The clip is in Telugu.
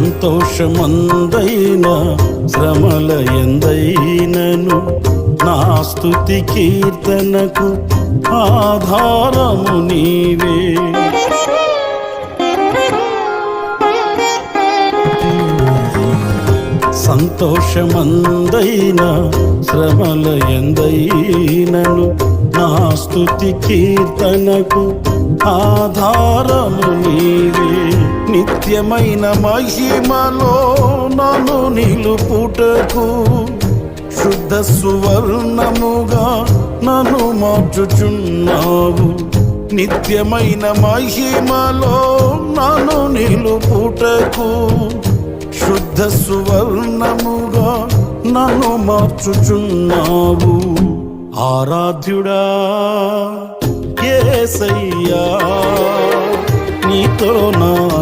సంతోషమందైన శ్రమల ఎందైనను నా స్తుతి కీర్తనకు ఆధారము నీవే. సంతోషమందైన శ్రమల ఎందైనను నా స్తుతి కీర్తనకు ఆధారము నీవే. నిత్యమైన మహిమలో నన్ను నిలుపుటకు శుద్ధ సువర్ణముగా నన్ను మార్చుచున్నావు. నిత్యమైన మహిమలో నన్ను నిలుపుటకు శుద్ధ సువర్ణముగా నన్ను మార్చుచున్నావు. ఆరాధ్యుడా యేసయ్యా, నీతో నాను